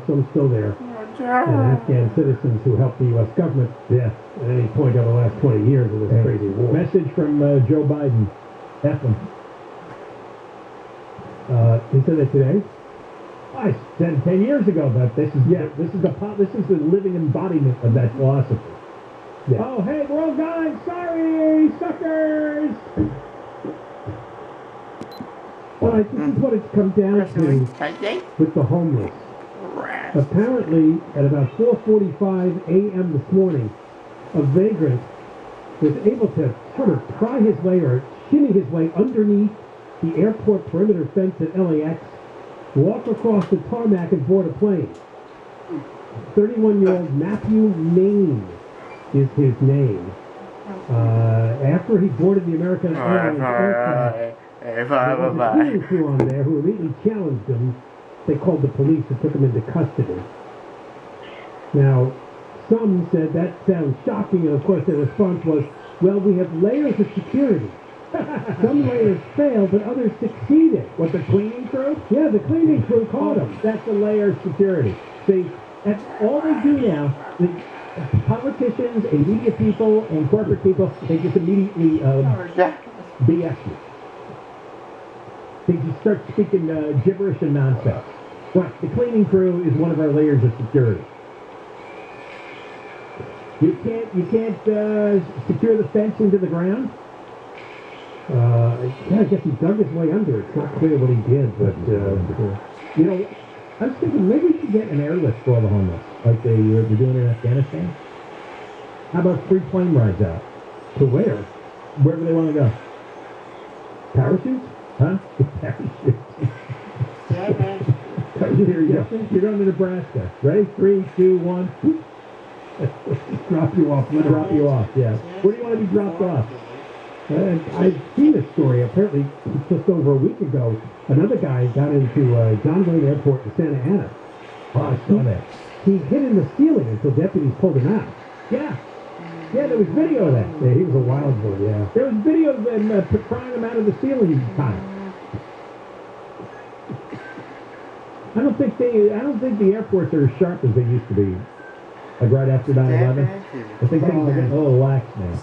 some still there, and Afghan citizens who helped the U.S. government at any point over the last 20 years of this crazy war. Message from Joe Biden. F him. He said that today? I said 10 years ago that this is the living embodiment of that philosophy. Yeah. Oh, hey, we're all dying. Sorry, suckers. Well, this is what it's come down to with the homeless. Apparently, at about 4:45 a.m. this morning, a vagrant was able to sort of pry his way or shimmy his way underneath the airport perimeter fence at LAX, walk across the tarmac and board a plane. 31-year-old Matthew Maine is his name. After he boarded the American Airlines aircraft, there was a cleaning crew on there who immediately challenged him. They called the police and took him into custody. Now, some said that sounds shocking, and of course their response was, well, we have layers of security. Some layers failed, but others succeeded. What, the cleaning crew? Yeah, the cleaning crew caught him. That's a layer of security. See, that's all they do now. The politicians and media people and corporate people, they just immediately BS you. They just start speaking gibberish and nonsense. Right, the cleaning crew is one of our layers of security. You can't secure the fence into the ground. Yeah, I guess he dug his way under. It's not clear what he did, but You know, I was thinking maybe we should get an airlift for all the homeless, like they're doing in Afghanistan. How about free plane rides out? to where? Wherever they want to go. Parachutes? Huh? Parachutes. Here you go. You're going to Nebraska. Ready? 3, 2, 1. Drop you off. Drop you off, yeah. Where do you want to be dropped off? I've seen this story. Apparently, just over a week ago, another guy got into John Wayne Airport in Santa Ana. Oh, I saw that. He hid in the ceiling until deputies pulled him out. Yeah. Yeah, there was video of that. Yeah, he was a wild boy, yeah. There was video of them prying him out of the ceiling time. I don't think the airports are as sharp as they used to be. Like right after 9/11. I think things are getting a little lax now.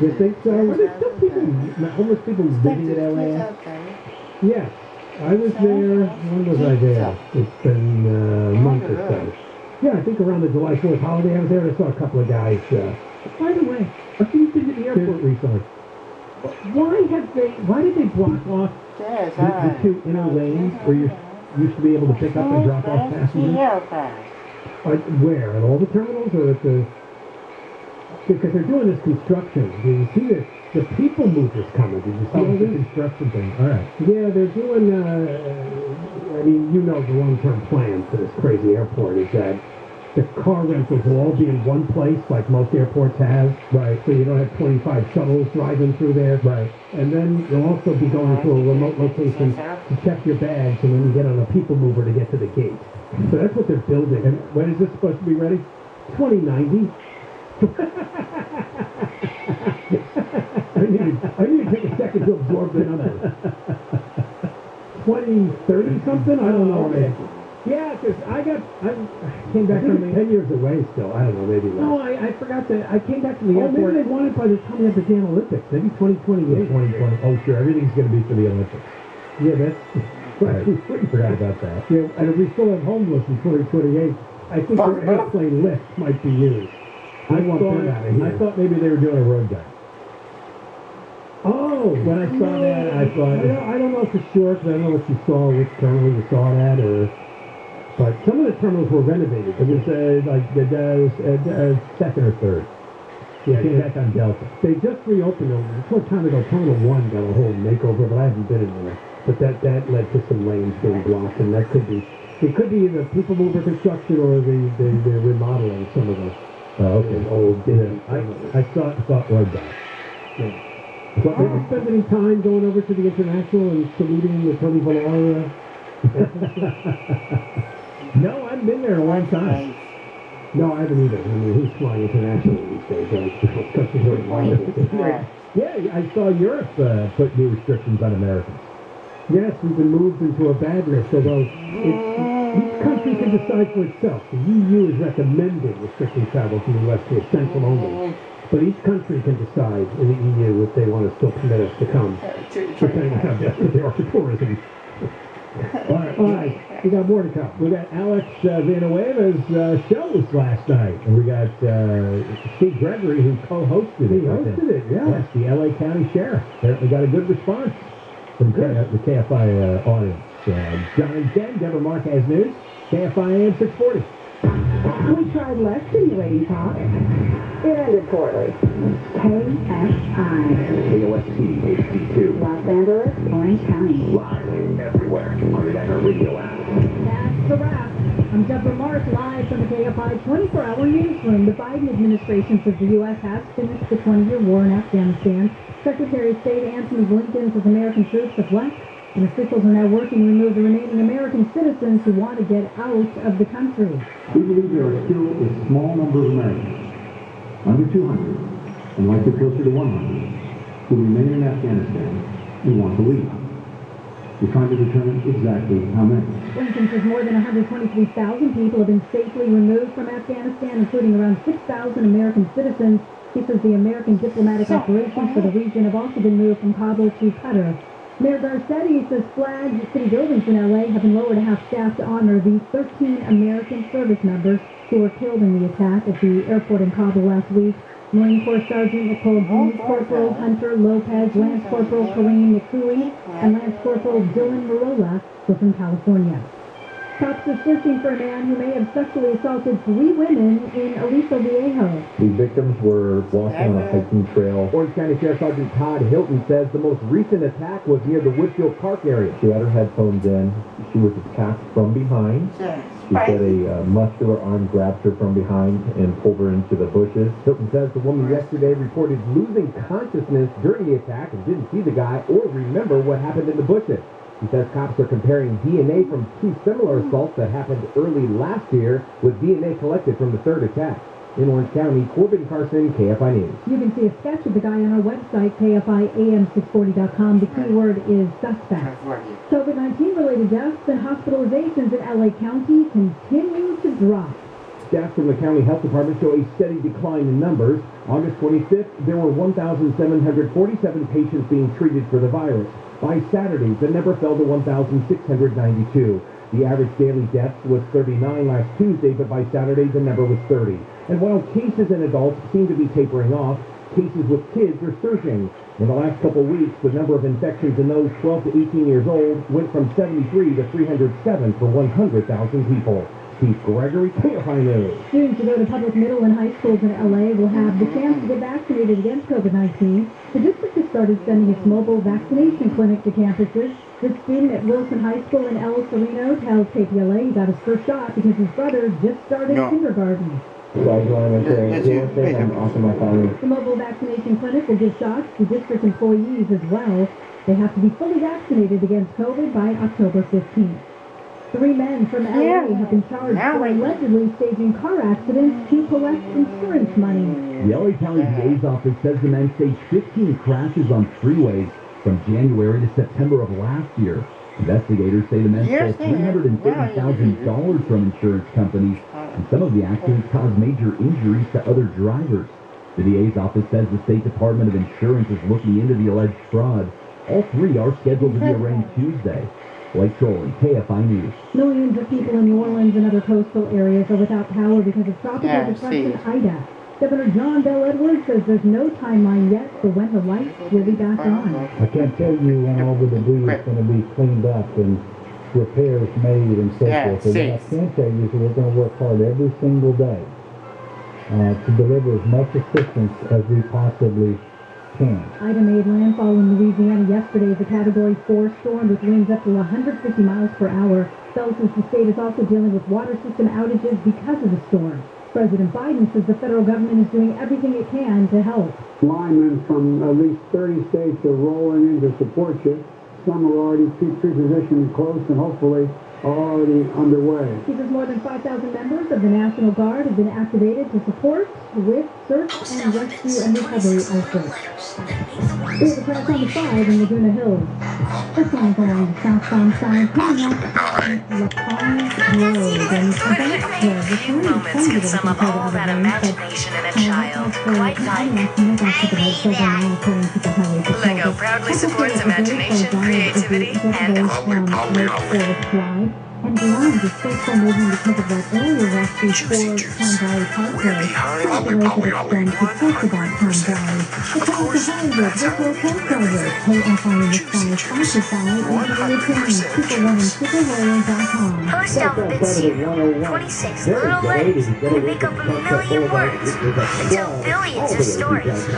You think so? Are there still people, homeless people living in LA? Yes. I was there. When was I there? It's been a month or so. Yeah, I think around the July 4th holiday I was there. I saw a couple of guys. By the way, I've been to the airport recently. Why did they block off the two inner lanes where you used to be able to pick up and drop off passengers? Where? At all the terminals or at the... Because they're doing this construction. Did you see the people movers coming? Did you see all the this? construction thing. All right. Yeah, they're doing... I mean, you know the long-term plan for this crazy airport is that the car rentals will all be in one place like most airports have. Right. So you don't have 25 shuttles driving through there. Right. And then you'll also be going to a remote location to check your bags and then you get on a people mover to get to the gate. So that's what they're building. And when is this supposed to be ready? 2090. I need to take a second to absorb the number. 2030 something? I don't know. Yeah, because I came back from 10 years away still. I don't know, maybe less. No, I forgot that. I came back from the airport. Maybe they want it by the time they have the damn Olympics. Maybe 2028. 2020. Oh, sure. Everything's going to be for the Olympics. Yeah, that's... Right. Forgot about that. Yeah, and if we still have homeless in 2028, I think their airplane lifts might be used. I want them out of here. I thought maybe they were doing a road guy. Oh! When I saw that, I thought... I don't know for sure, because I don't know what you saw, which terminal you saw it at, or... But some of the terminals were renovated. It was like the second or third. Yeah, came back on Delta. They just reopened them. A short time ago, Terminal 1 got a whole makeover, but I haven't been in there. But that led to some lanes being blocked, and that could be... It could be the people mover construction or the remodeling some of the old... I thought road guy. Yeah. Well, did you spend any time going over to the International and saluting the Tony Villar? No, I haven't been there in a long time. No, I haven't either. I mean, who's flying internationally these days? Yeah, I saw Europe put new restrictions on Americans. Yes, we've been moved into a bad list, although each country country can decide for itself. The EU is recommending restricting travel from the U.S. to essential only. But each country can decide in the EU if they want to still permit us to come, depending on how desperate they are for tourism. All right, we got more to come. We got Alex Villanueva's shows last night, and we got Steve Gregory, who co-hosted it. He hosted it, yeah. Yes, the LA County Sheriff. Apparently got a good response from the KFI audience. John and Ken, Deborah Marquez News, KFI Am 640. We tried less stimulating talk. It ended poorly. KFI. KOST HD2. Los Angeles, Orange County. Live everywhere on the Radio app. That's the wrap. I'm Deborah Mark, live from the KFI 24-hour newsroom. The Biden administration says the U.S. has finished the 20-year war in Afghanistan. Secretary of State Antony Blinken says American troops have left, and officials are now working to remove the remaining American citizens who want to get out of the country. We believe there are still a small number of Americans, under 200, and likely closer to 100, who remain in Afghanistan and want to leave. We're trying to determine exactly how many. Blinken says more than 123,000 people have been safely removed from Afghanistan, including around 6,000 American citizens. He says the American diplomatic operations for the region have also been moved from Kabul to Qatar. Mayor Garcetti says flags at city buildings in L.A. have been lowered to have staff to honor the 13 American service members who were killed in the attack at the airport in Kabul last week. Marine Corps Sergeant Nicole Green, Corporal Hunter Lopez, Lance Corporal Kareem Nikui, and Lance Corporal Dylan Marola were from California. Cops are searching for a man who may have sexually assaulted 3 women in Aliso Viejo. The victims were walking on a hiking trail. Orange County Sheriff Sergeant Todd Hilton says the most recent attack was near the Woodfield Park area. She had her headphones in. She was attacked from behind. She said a muscular arm grabbed her from behind and pulled her into the bushes. Hilton says the woman yesterday reported losing consciousness during the attack and didn't see the guy or remember what happened in the bushes. He says cops are comparing DNA from 2 similar assaults that happened early last year with DNA collected from the 3rd attack. In Orange County, Corbin Carson, KFI News. You can see a sketch of the guy on our website, KFIAM640.com. The keyword is suspect. COVID-19 related deaths and hospitalizations in LA County continue to drop. Stats from the county health department show a steady decline in numbers. August 25th, there were 1,747 patients being treated for the virus. By Saturday, the number fell to 1,692. The average daily deaths was 39 last Tuesday, but by Saturday, the number was 30. And while cases in adults seem to be tapering off, cases with kids are surging. In the last couple weeks, the number of infections in those 12 to 18 years old went from 73 to 307 per 100,000 people. Steve Gregory, KFI News. Students who go to public middle and high schools in LA will have the chance to get vaccinated against COVID-19. The district has started sending its mobile vaccination clinic to campuses. This student at Wilson High School in El Sereno tells KPLA he got his first shot because his brother just started kindergarten. So I joined I'm off my family. The mobile vaccination clinic will give shots to district employees as well. They have to be fully vaccinated against COVID by October 15th. 3 men from LA have been charged for allegedly staging car accidents to collect insurance money. The LA County DA's office says the men staged 15 crashes on freeways from January to September of last year. Investigators say the men stole $330,000 from insurance companies, and some of the accidents caused major injuries to other drivers. The DA's office says the State Department of Insurance is looking into the alleged fraud. All 3 are scheduled to be arraigned Tuesday. Blake Trolley, KFI News. Millions of people in New Orleans and other coastal areas are without power because of tropical depression Ida. Governor John Bell Edwards says there's no timeline yet for when the lights will be back on. I can't tell you when all the debris is going to be cleaned up and repairs made and so forth. But what I can tell you is that we're going to work hard every single day to deliver as much assistance as we possibly can. Ida made landfall in Louisiana yesterday as a Category 4 storm with winds up to 150 miles per hour. Bell says the state is also dealing with water system outages because of the storm. President Biden says the federal government is doing everything it can to help. Linemen from at least 30 states are rolling in to support you. Some are already pre-positioned close, and hopefully already underway. He says more than 5,000 members of the National Guard have been activated to support with search and rescue and recovery efforts. There's a crash on the 5 in Laguna Hills. This one's along the southbound side, coming up La Paz Road. And A few moments can sum up all that imagination in a child. Quite Lego proudly supports imagination, creativity, and and beyond the social movement because of that earlier rescue for Palm Valley Parkway. Circulation extends to talk about Palm Valley. The Town to Hollywood, virtual crossover, KFI in the Sky, sponsored by Affiliation and SuperOne and SuperLawyer.com. Post outfits here. 26 little letters that make up a million words and tell billions of stories.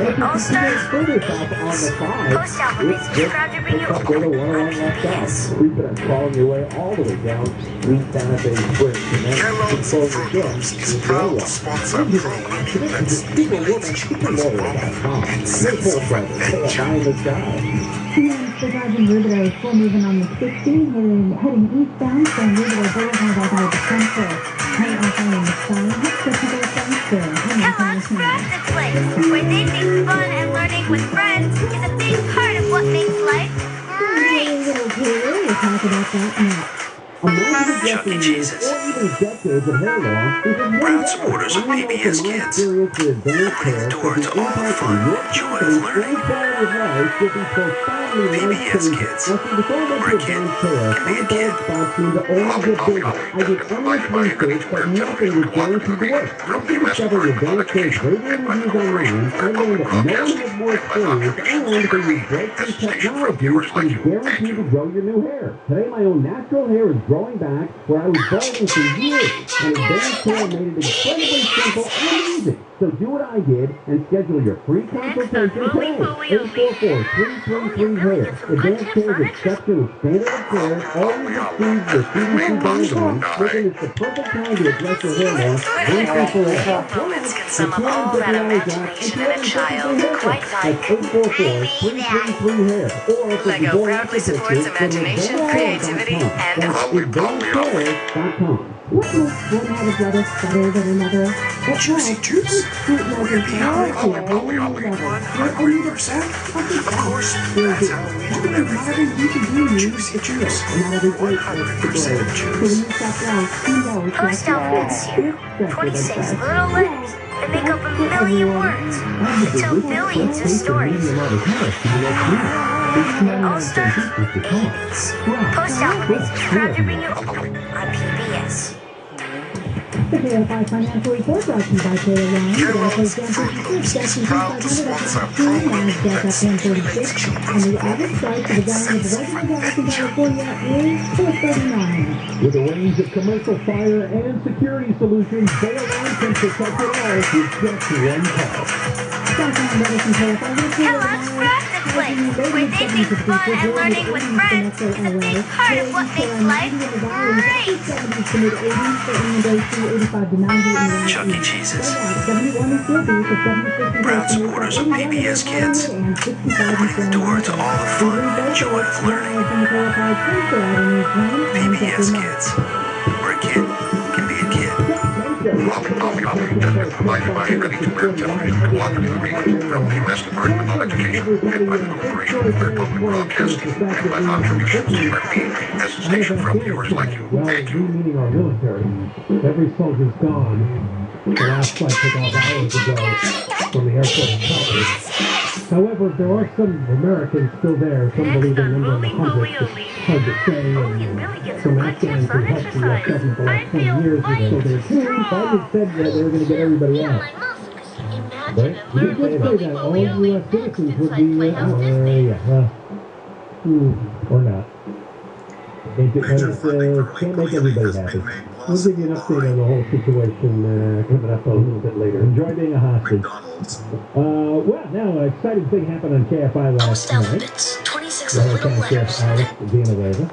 It all starts with Post outfits is proud to bring you a PBS. Crawling your way all the way down Green Santa Fe Bridge. And then Kellogg's Suburbans is proud to sponsor a program that stimulates growth, incents, and joy. Surviving Riverway, before moving on the 16, heading eastbound from Riverway Boulevard all the way to Central. Hey, off on the side, let's get to go Central. Kellogg's Crafted Place, where they think fun and learning with friends is a big part of what makes life great. We'll talk about that next. Chuck E. Cheese's. Proud supporters of PBS Kids. Opening the door to all the fun and joy of learning. PBS Kids. Where a kid can be a kid. I did only 3 things, but nothing was guaranteed to work. After discovering advanced kids, radio reviews online, I learned that no one has more experience and they use breakthrough technology and is guaranteed to grow your new hair. Today, my own natural hair is growing back where I was balding for years, and advanced care made it incredibly simple and easy. So do what I did and schedule your free consultation today. 844-333-HAIR. Advanced Care's exceptional standard of care always exceeds the CDC guidelines, making it the perfect time to address your hair loss once and for all. Moments can sum up all that imagination in a child. Quite That's 844-333-HAIR. Lego proudly supports imagination, creativity, and AdvancedCare.com. What makes one have a brother better than another? Juicy juice. We're beyond hungry percent. Of course, that's how we do everything. Juicy juice. 100% juice. Post outfits here. 26 little letters that make up a million words and tell billions of stories. It all starts with babies. Post outfits is proud to bring you on PBS. The KFI Financial Report brought to you by KFI. Kellogg's Fruit is proud to sponsor a program that stimulates children's And the average price of a gallon of the regular gas in California is $4.39. With a range of commercial fire and security solutions, KFI can protect it all with just one call. Kellogg's Frosted Flakes, where they think fun and learning with friends is a big part of what makes life great. Chuck E. Cheese's. Proud supporters of PBS Kids. Opening the door to all the fun and joy of learning. PBS Kids. Where a kid can be a kid. Provided by ready-to-wear television cooperative agreement from the U.S. Department of Education and by the Corporation for Public Broadcasting and by contributions to Kfi as a station from viewers like you. Well, Thank we you. meaning our military. Every soldier's gone. The last flight took off hours ago from the airport in Calgary. However, there are some Americans still there. Some believe the number of hundreds. It's hard to say. And some Afghans who helped the U.S. government the last 20 years are still there too. Biden said that they were going to get everybody out. But he did say that all U.S. citizens would be out. Or not. It can't make everybody happy. We'll give you an update on the whole situation coming up a little bit later. Enjoy being a hostage. Well, now an exciting thing happened on KFI last night. 26 little letters. Alex Villanueva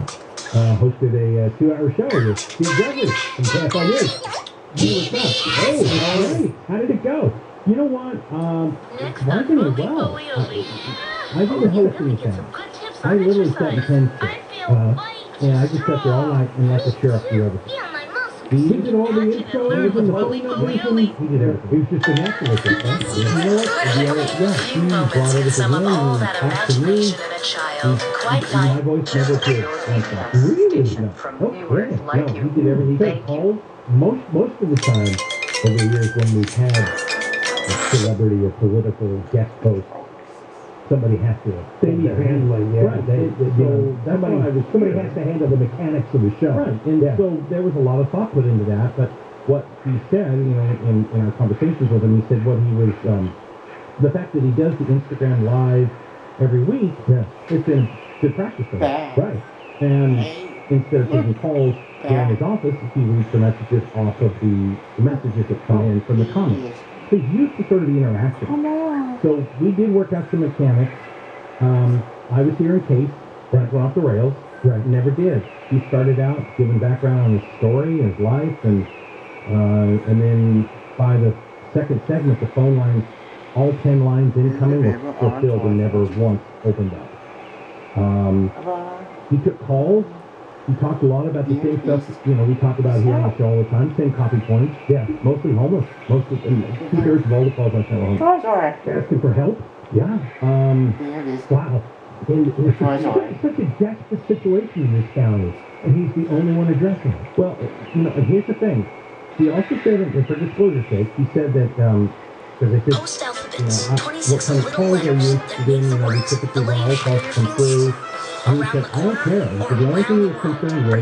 hosted a 2-hour show with Steve Jeffers from KFI News. Hey, what's up? Hey, all right. How did it go? You know what? Why did it well? I did the hosting thing. I literally sat in 10 seats. And I just sat there all night and let the sheriff do everything. He did all the intros and the phone numbers and he did everything. He was just an activist. You know what? He brought everything in and talked to me. My voice never appeared like that. Really? No. Okay. No, he did everything. He took calls most of the time over the years when we've had a celebrity or political guest host. Somebody has to. They need handling, yeah. Right. Somebody has to handle the mechanics of the show. Right. And so there was a lot of thought put into that. But what he said, in our conversations with him, he said what he was, the fact that he does the Instagram Live every week, it's been good practice for him. Right. And instead of taking calls in his office, he reads the messages off of the messages that come in from the comments. So he's used to sort of the interaction. So we did work out some mechanics. I was here in case that went off the rails. Right. Never did. He started out giving background on his story, his life, and then by the second segment, the phone lines, all 10 lines incoming, were fulfilled and never once opened up. He took calls. He talked a lot about the same stuff, we talk about here on the show all the time, same copy points. Yeah, mostly homeless. Two-thirds of all the calls I sent were homeless. Asking for help? Yeah. Wow. And it's such a desperate situation in this county, and he's the only one addressing it. Well, and here's the thing. He also said, and for disclosure's sake, he said that, because I said, what kind of calls are you interested in? We typically when all calls come through. And he said, I don't care. He said, the only thing he was concerned with were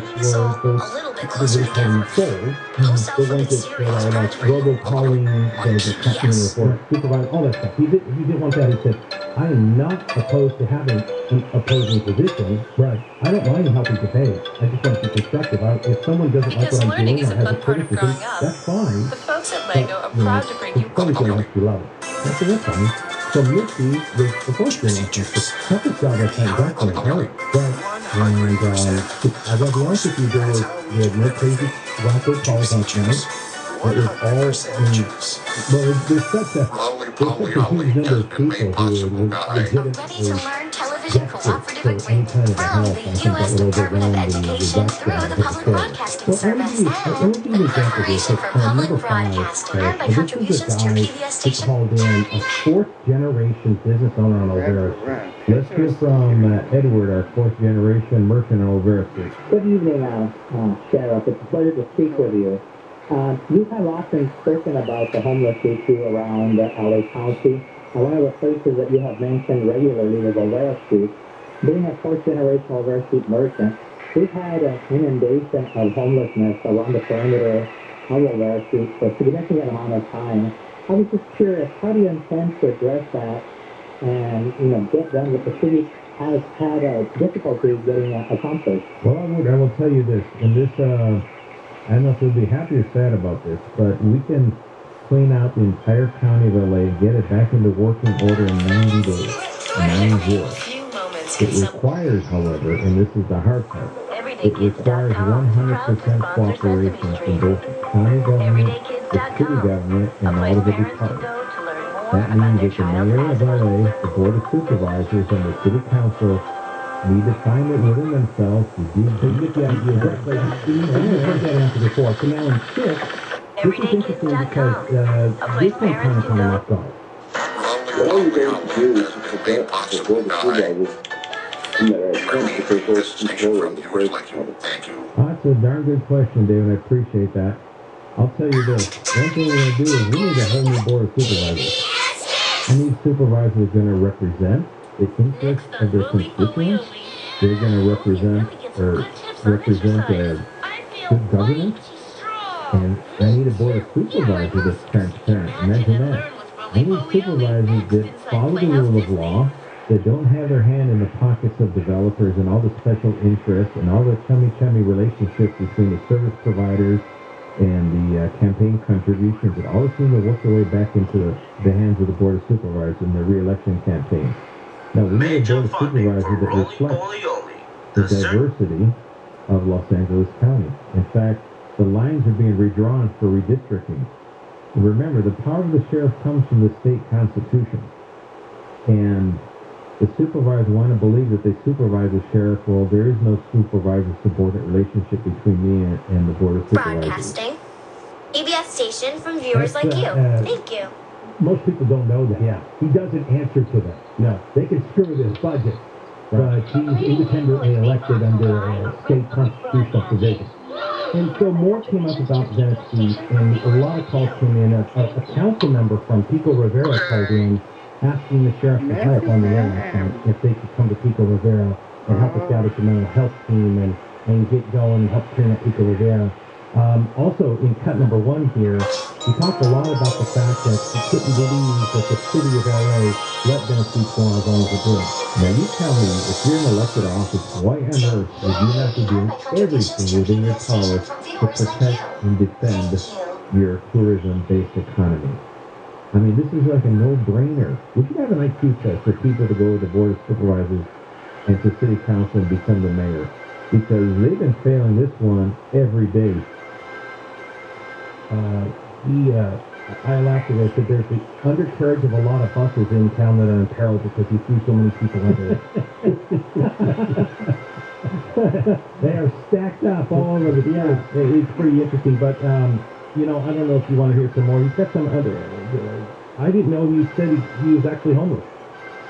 those that had sold, the ones that are like robocalling, the customer report, supervisor, all that stuff. He didn't want that. He said, I am not opposed to having an opposing position. Right. I don't mind helping to pay. I just want to be constructive. If someone doesn't like what I'm doing or has a criticism, that's fine. The folks at LEGO are proud to bring you probably going to have to love it. That's fine. So Misty was the first thing the toughest job I've had definitely hard. But, and I gotta be honest with you, we had no crazy wacko calls on camera. It was all there's such a huge number of people who are legitimately desperate for any kind of help. I think that would overwhelm the reduction of the control. Well, let me give you an example here. So, number 5, this is a guy who called in, a fourth-generation business owner on Olvera Street. Let's hear from Edward, our fourth-generation merchant on Olvera Street. Good evening, Sheriff. It's a pleasure to speak with you. You have often spoken about the homeless issue around LA County. One of the places that you have mentioned regularly is Olvera Street. Being a fourth-generation Olvera Street merchant, we've had an inundation of homelessness around the perimeter of Olvera Street for a significant amount of time. I was just curious, how do you intend to address that and, get done with the city has had difficulty getting accomplished? Well, I will tell you this, and this, I don't know if you'll be happy or sad about this, but we can clean out the entire county of LA and get it back into working order in 90 days. 90. It requires, however, and this is the hard part, it requires 100% cooperation from both the county government, the city government, and all of the departments. That means that the mayor of LA, the board of supervisors, and the city council need to find it within themselves to do get the idea right. But I've heard that answer before. So now in 6, this is interesting because this one kind of caught me off guard. What are you going to do to prevent the board of supervisors from the attempt to control of the first level? Thank you. That's a darn good question, David. I appreciate that. I'll tell you this. One thing we're going to do is we need a whole new board of supervisors. I need supervisors who are going to represent the interests of their constituents. They're going to represent good governance. And I need a board of supervisors that's transparent. Imagine that. I need supervisors that follow the rule of law, that don't have their hand in the pockets of developers and all the special interests and all the chummy relationships between the service providers and the campaign contributions that all seem to work their way back into the hands of the board of supervisors in their re-election campaign. Now, we need a board of supervisors that reflects the diversity of Los Angeles County. In fact, the lines are being redrawn for redistricting. Remember, the power of the sheriff comes from the state constitution. And The supervisors want to believe that they supervise the sheriff. Well, there is no supervisor-subordinate relationship between me and the board of supervisors. Broadcasting. EBS station from viewers That's, like you. Thank you. Most people don't know that. Yeah, he doesn't answer to them. No, they can screw this budget, but he's independently elected under a state constitutional provision. And so more came up about Venice, and a lot of calls came in. A council member from Pico Rivera called in asking the sheriff to help on the land if they could come to Pico Rivera and help establish a mental health team and get going and help clean up Pico Rivera. Also, in cut number 1 here, we talked a lot about the fact that he couldn't believe that the city of LA let Venice Beach go on as long as it did. Now, you tell me, if you're in elected office, why on earth would you have to do everything within your power to protect and defend your tourism-based economy? I mean, this is like a no-brainer. We should have an IQ test for people to go to the Board of Supervisors and to City Council and become the mayor, because they've been failing this one every day. I laughed at it, that there's the undercarriage of a lot of buses in town that are in peril because he threw so many people under it. They are stacked up all over the place. It's pretty interesting, but, you know, I don't know if you want to hear some more. He's got some other... I didn't know he said he was actually homeless.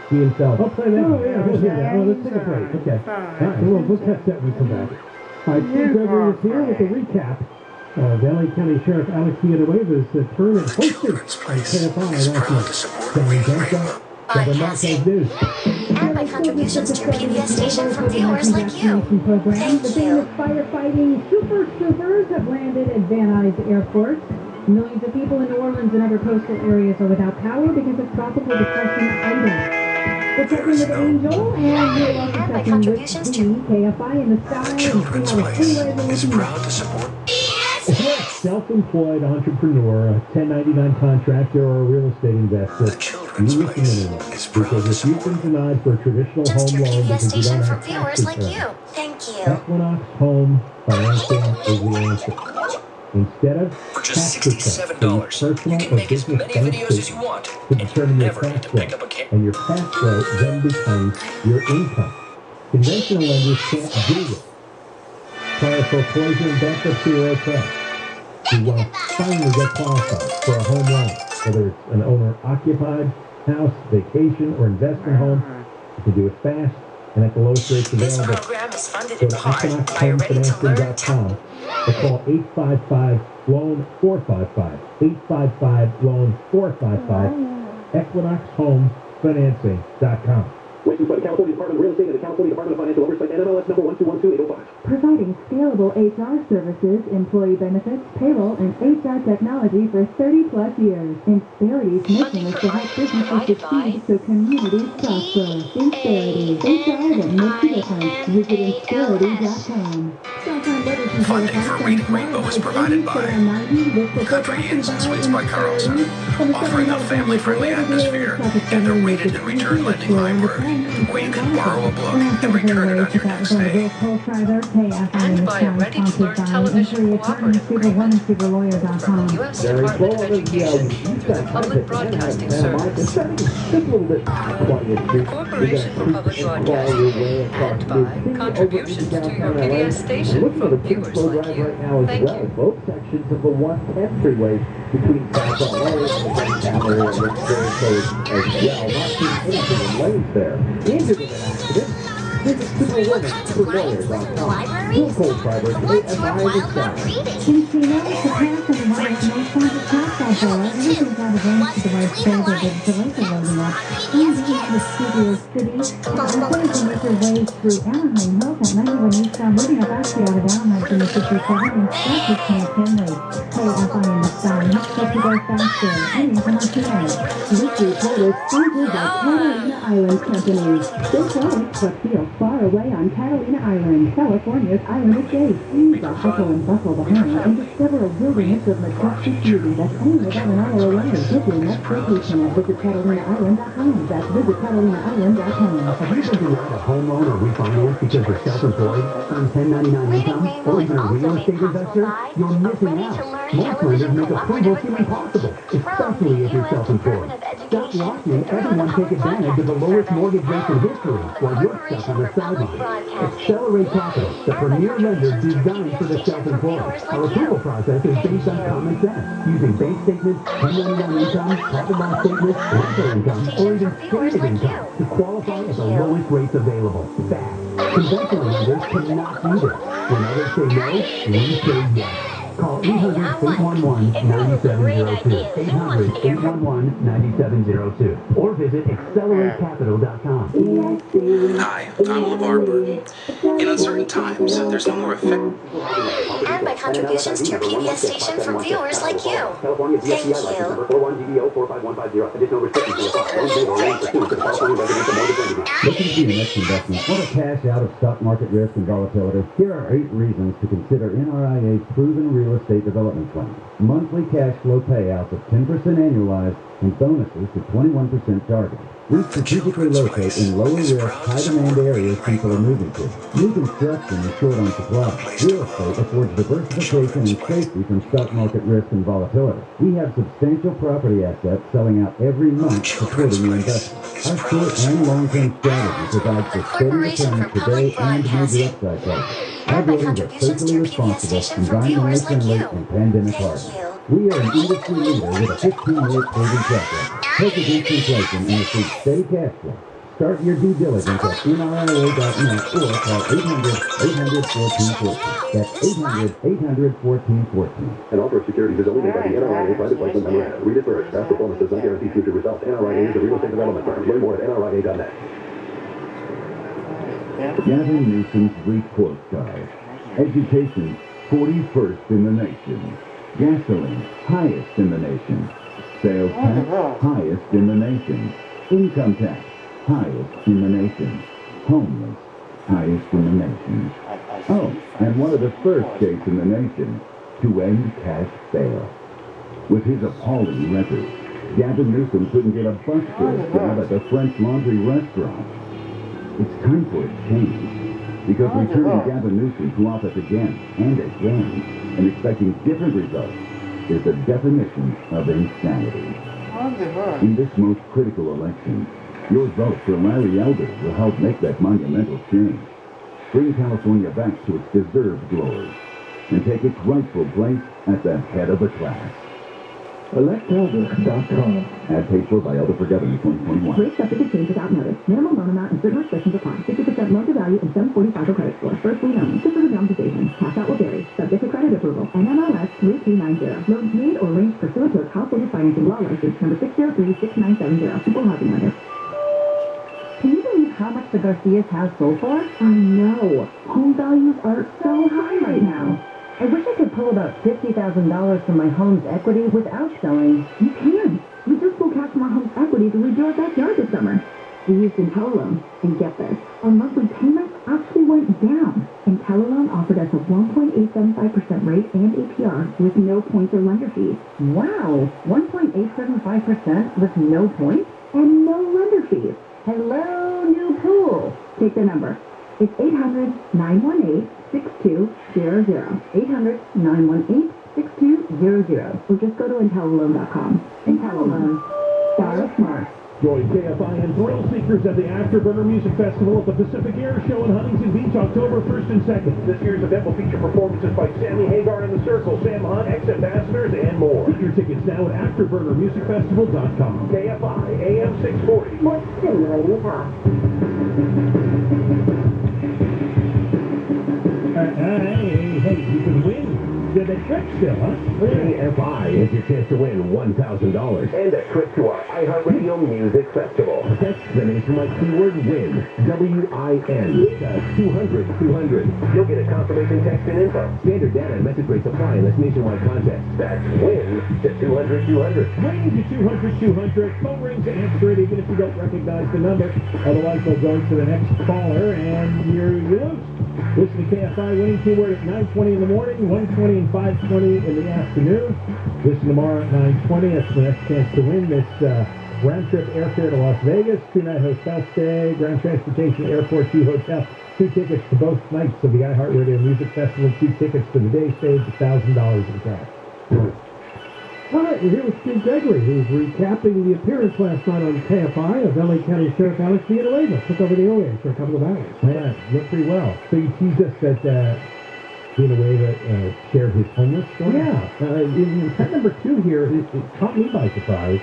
He himself. I'll play that. Oh, yeah, we'll hear that. Oh, let's take a break. Okay. All right, we'll catch that when we come back. All right, Steve Gregory is here with a recap of LA County Sheriff Alex Villanueva's turn at hosting on KFI last night. Broadcasting. And my contributions to your PBS station from viewers like you. Thank The you. famous firefighting Super Troopers have landed at Van Nuys Airport. Millions of people in New Orleans and other coastal areas are without power because of tropical depression Ida. We're checking with Angel, and we're also checking with KFI in the sky. Children's Place is proud to support. Self-employed entrepreneur, a 1099 contractor, or a real estate investor. The Children's Place is proud because to if you've support. been denied for a traditional Just home your loan PBS because you station don't from have viewers tax like return, you. Thank you. Equinox Home Financing is the answer. Instead of For just tax return, $67, you can make as many videos as you want, to and you determine your never need cash to flow, pick up a camera. and your cash flow then becomes your income. Conventional lenders can't do this. Prior foreclosure and bankruptcy are okay. You want to finally get qualified for a home loan, whether it's an owner-occupied house, vacation, or investment home. You can do it fast and at the lowest rates This available. program is funded Go in to part by a ready-to-learn or call 855-LOAN-455. 855-LOAN-455. EquinoxHomeFinancing.com. Licensed by the California Department of Real Estate and the California Department of Financial Oversight, NMLS number 1212805. Providing scalable HR services, employee benefits, payroll, and HR technology for 30-plus years. Insperity's mission is to help businesses succeed so communities prosper. Inspirity, HR that makes a difference. Visit Insperity.com. Funding for Reading Rainbow is provided by Country Inns and Suites by Carlson, offering a family-friendly atmosphere, and the Rated and Return Lending Library, where you can borrow a book and return it on your next stay. And by a ready-to-learn television cooperative agreement from the U.S. Department of Education, Public Broadcasting Service, Corporation for Public Broadcasting, and by contributions to your PBS station from viewers like you. Thank you. Both sections of the 110 freeway between South LA and the downtown area of very close as well. Not seeing anything in lanes there. Injured in an accident. Visit Superwoman.com. Full cold fiber, KFI the South. Casino, the past and the one of the most fun to talk about there. Everything's out of range to the right shoulder with the laser loading up. And the Studio City. As soon as you make your way through Anaheim Hills at 91 Eastbound, leading up actually out of Anaheim to the 57 and start with McKinley. KFI in the sun, helps help you go faster. Aiming for Montana. This report is sponsored by Catalina Island Company. Good products, but feel far far away on Catalina Island, California's island estate. Leave the hustle and bustle behind and discover a wilderness of majestic beauty that's only about an hour away. Book your next vacation at visitCatalinaIsland.com. That's visitCatalinaIsland.com. Have you ever denied a home loan or refinance because you're self-employed, earn 1099 income, or even a real estate investor? You're missing out. Most lenders make approval seem impossible, especially if you're self-employed. Stop watching everyone take advantage of the lowest mortgage rates in history while you're stuck on the sidelines. Accelerate Capital, the premier lender designed for the self-employed. Our approval process is based on common sense, using bank statements, 1099 income, profit loss statements, rental income, or even stated income to qualify at the lowest rates available. Fast. Conventional lenders cannot do this. When others say no, we say yes. Call 800-811-9702, 800-811-9702, or visit acceleratecapital.com. Hi, I'm LeVar Burton. In uncertain times, there's no more effect. And my contributions to your PBS station from viewers like you. Thank you. Looking for your next investment? Want to cash out of stock market risk and volatility? Here are 8 reasons to consider NRIA's proven real estate development plan. Monthly cash flow payouts of 10% annualized and bonuses to 21% target. We strategically locate in lower-risk, high-demand areas people are moving to. New construction is short on supply. Real estate affords diversification and safety from stock market risk and volatility. We have substantial property assets selling out every month, supporting your investment. Our short and long-term strategy provides for steady returns today and major upside targets. Our buildings are socially responsible, environmentally friendly, and pandemic hardened. We are an industry leader with a 15-year proven track record. Hedge against inflation and receive steady cash flow. Start your due diligence at nria.net or call 800-800-1414. That's 800-800-1414. An offer of securities is only made by the NRIA Private Placement Memorandum. Read it first. Past performance does not guarantee future results. NRIA is a real estate development firm. Learn more at nria.net. Gavin Newsom's report card. Education, 41st in the nation. Gasoline, highest in the nation. Sales tax, highest in the nation. Income tax, highest in the nation. Homeless, highest in the nation. Oh, and one of the first states in the nation to end cash bail. With his appalling record, Gavin Newsom couldn't get a busboy job at the French Laundry restaurant. It's time for a change. Because returning Gavin Newsom to office again and again and expecting different results is the definition of insanity. In this most critical election, your vote for Larry Elder will help make that monumental change. Bring California back to its deserved glory and take its rightful place at the head of the class. ElectElder.com. Ad paid for by Elder for Governor 2021. Rates subject to change without notice. Minimum loan amount and certain restrictions apply. 50% loan to value and 745 credit score. First lien only. This is a dramatization. Cash out will vary. Subject to credit approval. NMLS 3290. Loans made or arranged pursuant to a California financing law license number 6036970. Equal housing lender. Can you believe how much the Garcias house sold for? I know. Home values are so high right now. I wish I could pull about $50,000 from my home's equity without selling. You can. We just pulled cash from our home's equity to redo our backyard this summer. We used IntelliLoan, and get this, our monthly payments actually went down. IntelliLoan offered us a 1.875% rate and APR with no points or lender fees. Wow, 1.875% with no points and no lender fees. Hello, new pool. Take the number. It's 800-918-6200. 800-918-6200. Or just go to IntelliLoan.com. IntelliLoan. Start smart. Join KFI and thrill seekers at the Afterburner Music Festival at the Pacific Air Show in Huntington Beach, October 1st and 2nd. This year's event will feature performances by Sammy Hagar and the Circle, Sam Hunt, ex-ambassadors, and more. Get your tickets now at AfterburnerMusicFestival.com. KFI AM 640. More stimulating talk. Hey, you can win. Did they trip still, huh? Kfi is your chance to win $1,000 and a trip to our iHeartRadio Music Festival. Text the nationwide keyword WIN, W-I-N, to 200-200. You'll get a confirmation text and info. Standard data and message rates apply in this nationwide contest. That's WIN to 200-200. Ring to 200-200. Phone rings, answer it even if you don't recognize the number. Otherwise, they'll go to the next caller, and you lose. Listen to KFI winning keyword at 9:20 in the morning, 1:20 and 5:20 in the afternoon. Listen tomorrow at 9:20. That's the next chance to win this round trip airfare to Las Vegas, 2-night hotel stay, ground transportation, airport, 2 hotel, 2 tickets to both nights of the iHeartRadio Music Festival, 2 tickets to the day stage, $1,000 in cash. All right, we're here with Steve Gregory, who's recapping the appearance last night on KFI of LA County Sheriff Alex Villanueva. Took over the OA for a couple of hours. Yeah, looked pretty well. So you teased us that Villanueva shared his homeless story? Yeah. In cut number 2 here, it caught me by surprise.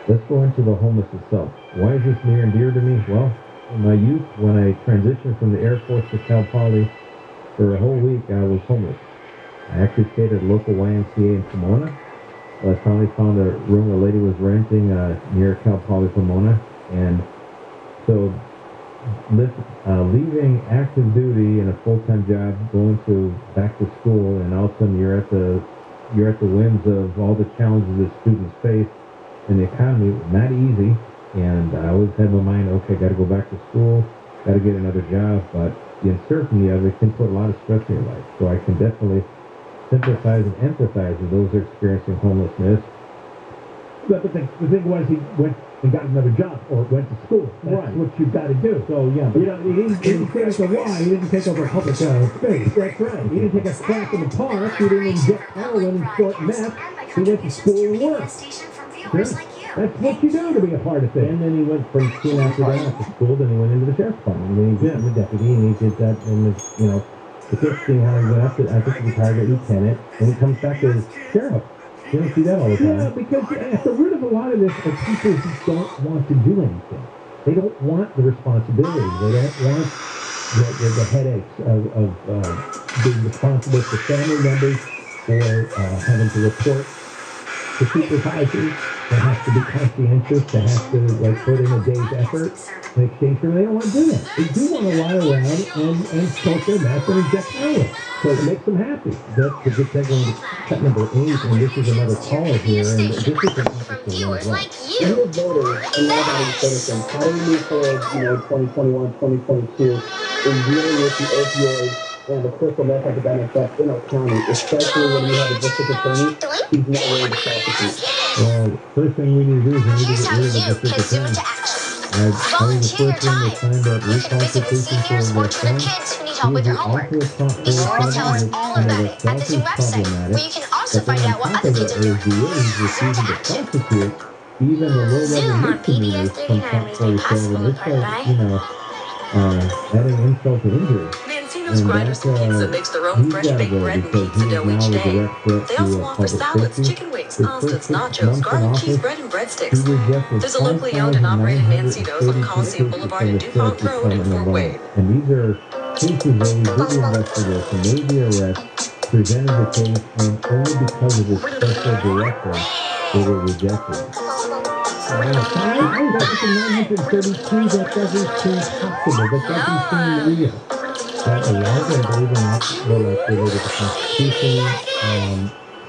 Let's go into the homeless itself. Why is this near and dear to me? Well, in my youth, when I transitioned from the Air Force to Cal Poly, for a whole week I was homeless. I actually stayed at a local YMCA in Pomona. I finally found a room a lady was renting near Cal Poly Pomona, and so leaving active duty and a full-time job, going to back to school, and all of a sudden you're at the whims of all the challenges that students face in the economy. Not easy, and I always had my mind, okay, got to go back to school, got to get another job, but the uncertainty of it can put a lot of stress in your life. So I can definitely sympathize and empathize with those experiencing homelessness. But the thing was, he went and got another job or went to school. That's what you've got to do. So, yeah. But he didn't take over why. He didn't take over public space. That's right. He didn't take a crap in the park. He didn't inject heroin and short meth. He went to school and worked. Sure. That's what you do to be a part of things. And then he went from soon after that to school, then he went into the sheriff's department. And then he became a deputy, and he did that, and it's interesting how he went up to, I think he retired at lieutenant, and he comes back as sheriff. You don't see that all the time. Yeah, because at the root of a lot of this are people who don't want to do anything. They don't want the responsibility. They don't want the headaches of being responsible for family members or having to report to supervisors. They have to be conscientious. They have to put in a day's effort in exchange for. They don't want to do that. They do want to lie around and smoke their meth and inject heroin. So it makes them happy. That's a good segue into cut number 8, and this is another caller here, and this is an interesting one as well. As voters and law-abiding citizens, how do we move forward, 2021, 2022, in dealing with the opioids and the crystal meth epidemic that's in our county, especially when we have a district attorney who's not willing to prosecute? Well, first thing we need to do is we need to get rid of the district attorney. I was the first one that signed that recall petition for their son. Help with your homework. Be sure to tell us all about it at this new website, where you can also find out what other kids are doing. He's refusing to prosecute even the low-level misdemeanors from Prop 47. It's adding insult to injury. Mancino's grinders and pizza makes their own fresh baked bread and pizza dough each day. They also offer salads, chicken wings, pastas, nachos, garlic cheese bread, and breadsticks. There's a locally owned and operated Mancino's on Coliseum Boulevard and DuPont Road in Fort Wayne. And these are cases where we did the investigation, made the arrest, presented the case, and only because of the special director they were rejected. That was in 932. That doesn't seem possible. That doesn't seem real. A lot of them, believe it or not, were related to the Constitution,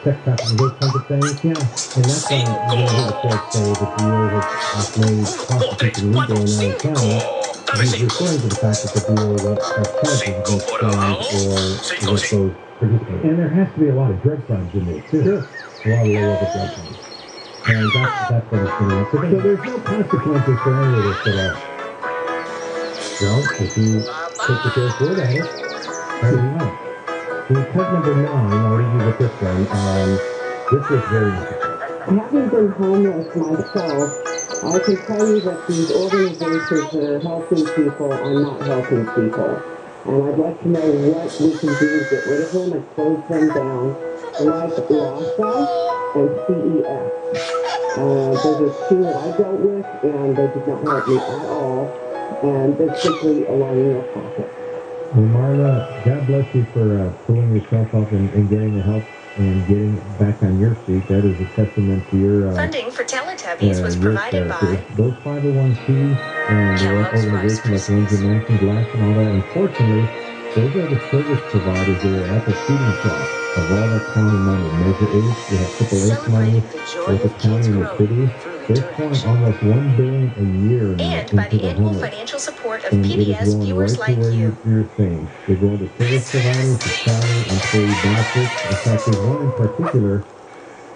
sex trafficking, those kinds of things. Yeah, and that's why you're going to hear the court say that the DA has made prostitution legal in our county. He's referring to the fact that the DA won't have charges against crimes or against those participants. And there has to be a lot of drug crimes in there, too. Sure. A lot of low-level drug crimes. And that's what it's doing. So there's no consequences for any of this at all. Well, if you take the fair word at it, how do you know? In cut number 9, I'll leave you with this one. This was very interesting. Having been homeless myself, I can tell you that these organizations that are helping people are not helping people. And I'd like to know what we can do to get rid of them and close them down, like LASA and CEF. Those are 2 that I dealt with, and they did not help me at all. And they're simply aligning your pocket. Well, Marla, God bless you for pulling yourself up and getting the help and getting it back on your feet. That is a testament to your Funding for Teletubbies was provided by those 501c and the organization like ones you mentioned, Lash and all that. Unfortunately, those are the service providers that are at the feeding trough of all that county money. Measure H, you have AAA money with the county and the city. They're pouring almost $1 billion a year and by the annual financial support of PBS viewers like you. You're saying they're going to service providers, to salary, employee benefits. In fact, there's one in particular,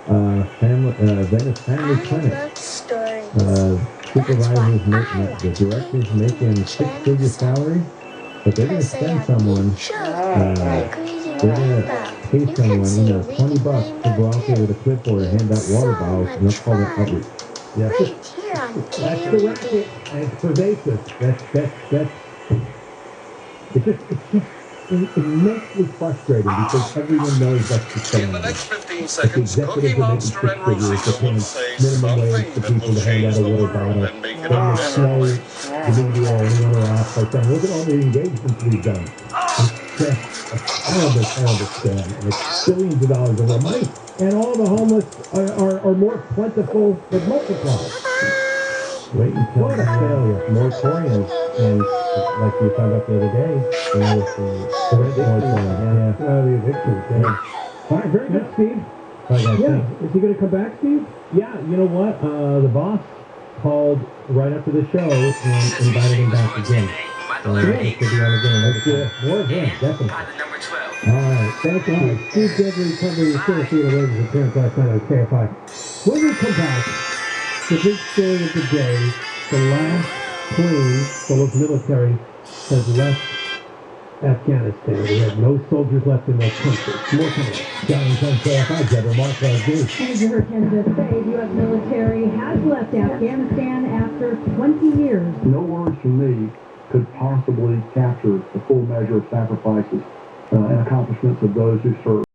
Venice Family Clinic. Supervisors making, the directors making six-figure salary, but they're going to send someone, they're going to pay someone, $20 to go out there with a clipboard and hand out water bottles, and they'll call that outreach. Yeah. Right here on That's the racket, and it's pervasive. It's immensely frustrating because everyone knows that's the same. In the next 15 seconds, Cookie Monster and Rosie will say minimum wage to people to hand out a water bottle. and make it a better place. The media or anyone off by saying, look at all the engagements we've done. It's a terrible scam. And it's billions of dollars of our money. And all the homeless are more plentiful than multiplied. Wait until what a failure. Moratoriums and like you found out the other day, with the moratorium. The evictions. Yeah. All right, very good, Steve. Is he going to come back, Steve? Yeah, you know what? The boss called right after the show and invited him back again. More again, definitely. All right, thank you. Steve Gregory covering the Sheriff Theater Ladies appearance last night on KFI. When we come back, the big story of the day, the last plane full of military has left Afghanistan. We have no soldiers left in that country. More coming. Johnny from KFI, Deborah Mark, As you heard Canada say, the U.S. military has left Afghanistan after 20 years. No words from me could possibly capture the full measure of sacrifices and accomplishments of those who served.